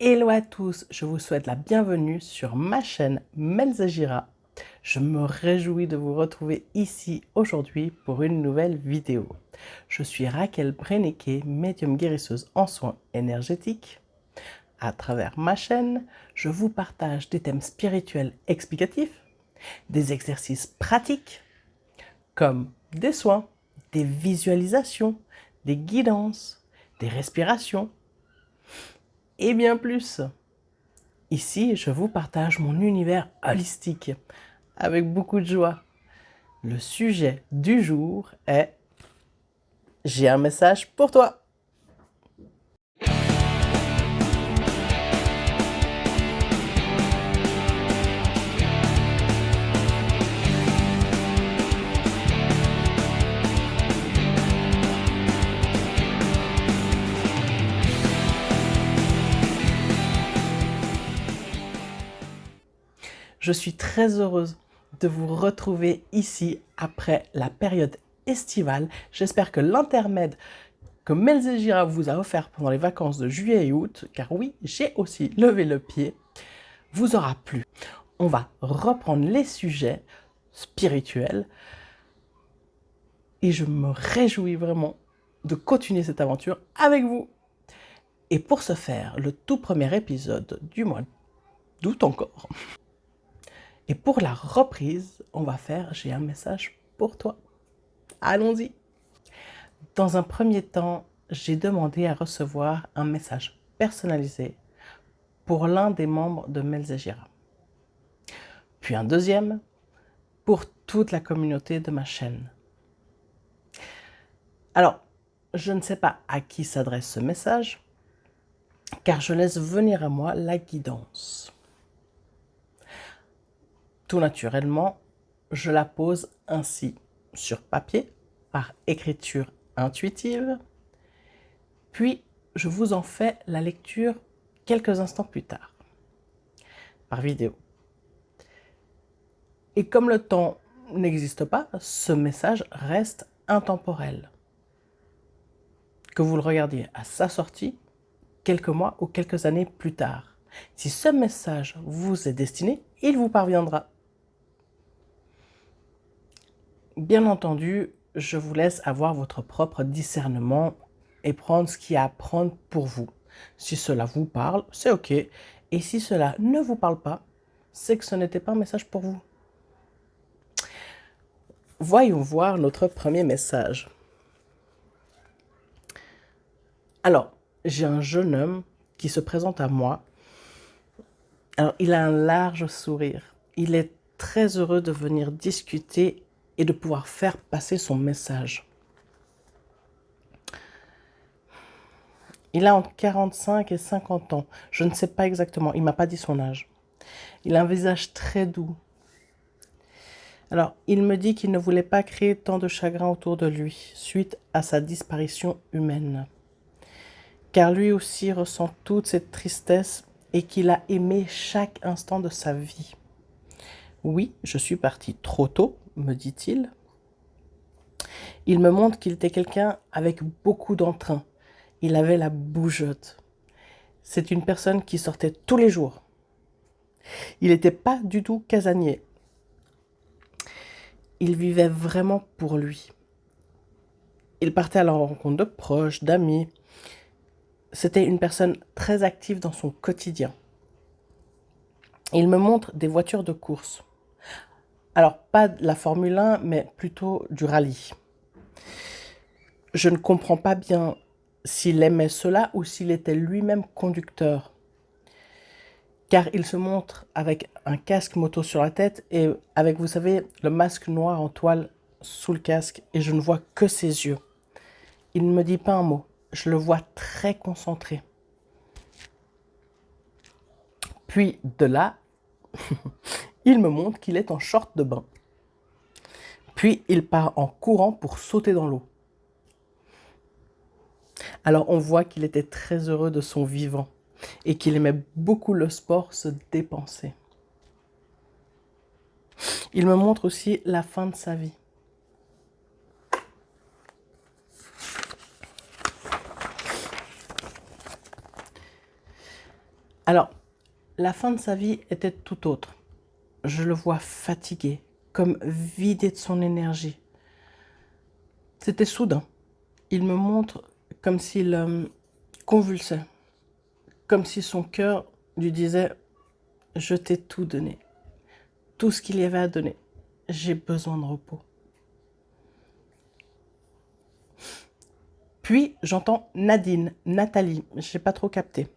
Hello à tous, je vous souhaite la bienvenue sur ma chaîne Melzagira. Je me réjouis de vous retrouver ici aujourd'hui pour une nouvelle vidéo. Je suis Raquel Breneke, médium guérisseuse en soins énergétiques. À travers ma chaîne, je vous partage des thèmes spirituels explicatifs, des exercices pratiques comme des soins, des visualisations, des guidances, des respirations et bien plus. Ici, je vous partage mon univers holistique avec beaucoup de joie. Le sujet du jour est « J'ai un message pour toi ». Je suis très heureuse de vous retrouver ici après la période estivale. J'espère que l'intermède que Melzagira vous a offert pendant les vacances de juillet et août, car oui, j'ai aussi levé le pied, vous aura plu. On va reprendre les sujets spirituels et je me réjouis vraiment de continuer cette aventure avec vous. Et pour ce faire, le tout premier épisode du mois d'août encore. Et pour la reprise, on va faire « J'ai un message pour toi ». Allons-y. Dans un premier temps, j'ai demandé à recevoir un message personnalisé pour l'un des membres de Melzagira. Puis un deuxième pour toute la communauté de ma chaîne. Alors, je ne sais pas à qui s'adresse ce message, car je laisse venir à moi la guidance. Tout naturellement, je la pose ainsi sur papier, par écriture intuitive, puis je vous en fais la lecture quelques instants plus tard, par vidéo. Et comme le temps n'existe pas, ce message reste intemporel. Que vous le regardiez à sa sortie, quelques mois ou quelques années plus tard. Si ce message vous est destiné, il vous parviendra. Bien entendu, je vous laisse avoir votre propre discernement et prendre ce qu'il y a à prendre pour vous. Si cela vous parle, c'est ok. Et si cela ne vous parle pas, c'est que ce n'était pas un message pour vous. Voyons voir notre premier message. Alors, j'ai un jeune homme qui se présente à moi. Alors, il a un large sourire. Il est très heureux de venir discuter et de pouvoir faire passer son message. Il a entre 45 et 50 ans. Je ne sais pas exactement, il ne m'a pas dit son âge. Il a un visage très doux. Alors, il me dit qu'il ne voulait pas créer tant de chagrin autour de lui, suite à sa disparition humaine. Car lui aussi ressent toute cette tristesse et qu'il a aimé chaque instant de sa vie. Oui, je suis parti trop tôt, me dit-il. Il me montre qu'il était quelqu'un avec beaucoup d'entrain. Il avait la bougeotte. C'est une personne qui sortait tous les jours. Il n'était pas du tout casanier. Il vivait vraiment pour lui. Il partait à la rencontre de proches, d'amis. C'était une personne très active dans son quotidien. Il me montre des voitures de course. Alors, pas de la Formule 1, mais plutôt du rallye. Je ne comprends pas bien s'il aimait cela ou s'il était lui-même conducteur. Car il se montre avec un casque moto sur la tête et avec, vous savez, le masque noir en toile sous le casque et je ne vois que ses yeux. Il ne me dit pas un mot. Je le vois très concentré. Puis de là, il me montre qu'il est en short de bain. Puis il part en courant pour sauter dans l'eau. Alors on voit qu'il était très heureux de son vivant et qu'il aimait beaucoup le sport, se dépenser. Il me montre aussi la fin de sa vie. Alors, la fin de sa vie était tout autre. Je le vois fatigué, comme vidé de son énergie. C'était soudain. Il me montre comme s'il convulsait, comme si son cœur lui disait « Je t'ai tout donné, tout ce qu'il y avait à donner. J'ai besoin de repos. » Puis j'entends Nadine, Nathalie, je n'ai pas trop capté.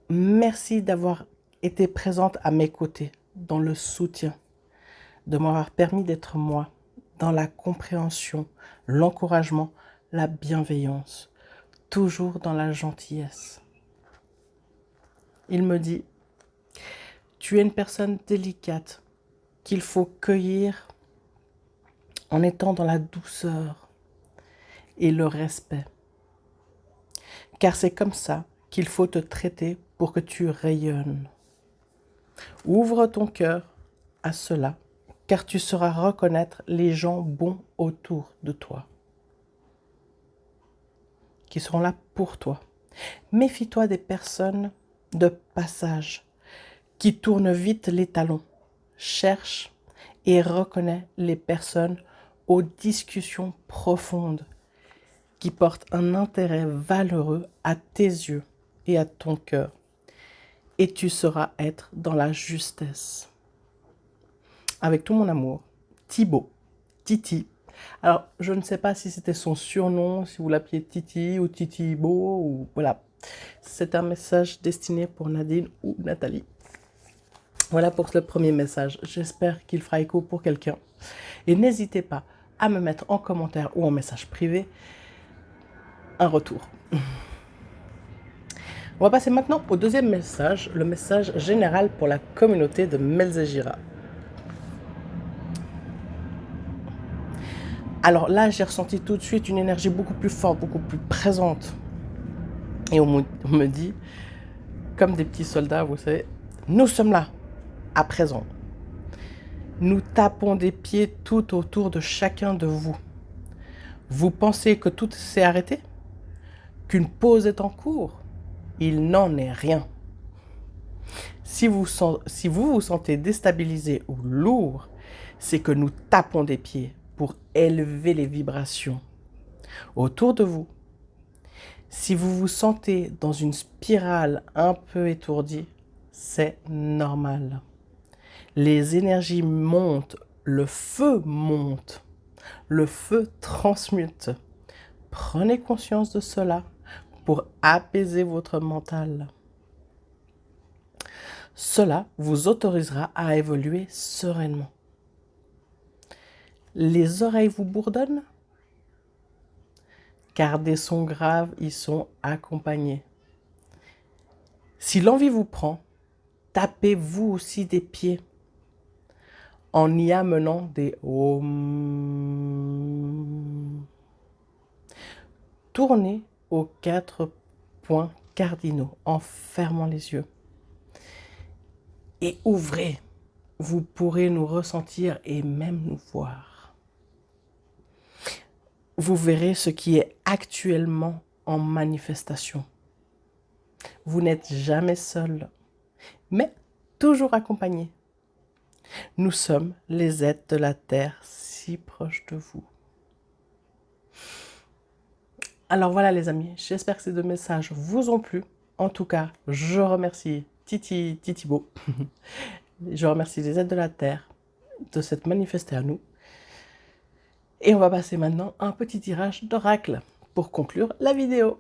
Merci d'avoir été présente à mes côtés, dans le soutien, de m'avoir permis d'être moi, dans la compréhension, l'encouragement, la bienveillance, toujours dans la gentillesse. Il me dit, tu es une personne délicate qu'il faut cueillir en étant dans la douceur et le respect. Car c'est comme ça qu'il faut te traiter pour que tu rayonnes. Ouvre ton cœur à cela, car tu sauras reconnaître les gens bons autour de toi, qui seront là pour toi. Méfie-toi des personnes de passage, qui tournent vite les talons. Cherche et reconnais les personnes aux discussions profondes, qui portent un intérêt valeureux à tes yeux et à ton cœur. Et tu sauras être dans la justesse. Avec tout mon amour, Thibaut, Titi. Alors, je ne sais pas si c'était son surnom, si vous l'appeliez Titi ou Titibo, ou voilà. C'est un message destiné pour Nadine ou Nathalie. Voilà pour le premier message. J'espère qu'il fera écho pour quelqu'un. Et n'hésitez pas à me mettre en commentaire ou en message privé un retour. On va passer maintenant au deuxième message, le message général pour la communauté de Melzejira. Alors là, j'ai ressenti tout de suite une énergie beaucoup plus forte, beaucoup plus présente. Et on me dit, comme des petits soldats, vous savez, nous sommes là, à présent. Nous tapons des pieds tout autour de chacun de vous. Vous pensez que tout s'est arrêté? Qu'une pause est en cours? Il n'en est rien. Si vous vous sentez déstabilisé ou lourd, c'est que nous tapons des pieds pour élever les vibrations autour de vous. Si vous vous sentez dans une spirale un peu étourdie, c'est normal. Les énergies montent, le feu monte, le feu transmute. Prenez conscience de cela pour apaiser votre mental. Cela vous autorisera à évoluer sereinement. Les oreilles vous bourdonnent? Car des sons graves y sont accompagnés. Si l'envie vous prend, tapez vous aussi des pieds en y amenant des Om. Tournez aux 4 points cardinaux en fermant les yeux. Et ouvrez, vous pourrez nous ressentir et même nous voir. Vous verrez ce qui est actuellement en manifestation. Vous n'êtes jamais seul, mais toujours accompagné. Nous sommes les êtres de la Terre si proches de vous. Alors voilà les amis, j'espère que ces deux messages vous ont plu. En tout cas, je remercie Titibo. Je remercie les êtres de la Terre de s'être manifestés à nous. Et on va passer maintenant à un petit tirage d'oracle pour conclure la vidéo.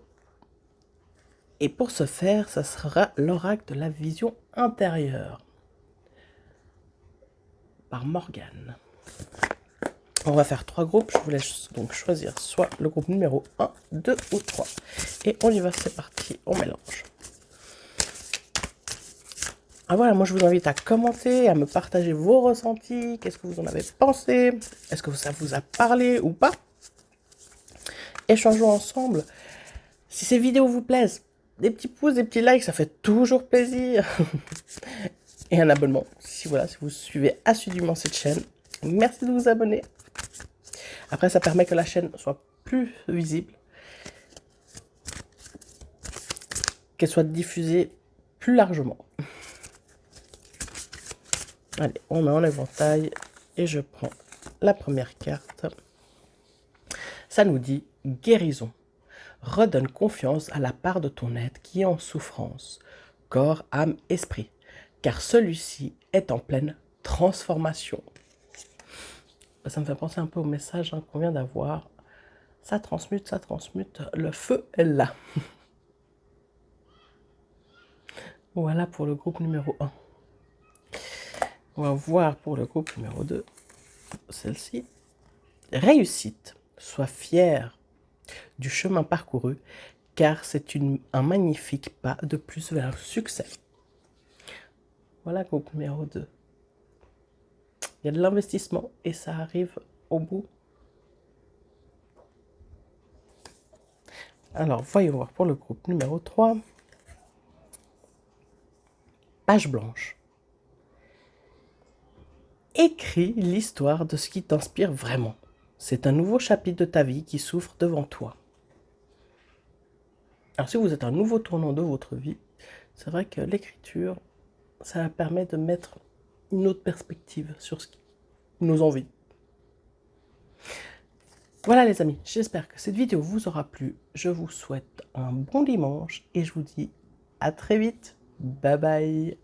Et pour ce faire, ça sera l'oracle de la vision intérieure par Morgane. On va faire 3 groupes. Je vous laisse donc choisir soit le groupe numéro 1, 2 ou 3. Et on y va, c'est parti, on mélange. Ah voilà, moi je vous invite à commenter, à me partager vos ressentis. Qu'est-ce que vous en avez pensé? Est-ce que ça vous a parlé ou pas? Échangeons ensemble. Si ces vidéos vous plaisent, des petits pouces, des petits likes, ça fait toujours plaisir. Et un abonnement, si vous suivez assidûment cette chaîne. Merci de vous abonner. Après, ça permet que la chaîne soit plus visible, qu'elle soit diffusée plus largement. Allez, on met en éventail et je prends la première carte. Ça nous dit « Guérison ». Redonne confiance à la part de ton être qui est en souffrance, corps, âme, esprit, car celui-ci est en pleine transformation. Ça me fait penser un peu au message qu'on vient d'avoir. Ça transmute, le feu est là. Voilà pour le groupe numéro 1. On va voir pour le groupe numéro 2, celle-ci. Réussite, sois fier du chemin parcouru, car c'est un magnifique pas de plus vers le succès. Voilà groupe numéro 2. Il y a de l'investissement et ça arrive au bout. Alors, voyons voir pour le groupe numéro 3. Page blanche. Écris l'histoire de ce qui t'inspire vraiment. C'est un nouveau chapitre de ta vie qui s'ouvre devant toi. Alors, si vous êtes un nouveau tournant de votre vie, c'est vrai que l'écriture, ça permet de mettre une autre perspective sur nos envies. Voilà les amis, j'espère que cette vidéo vous aura plu. Je vous souhaite un bon dimanche et je vous dis à très vite. Bye bye.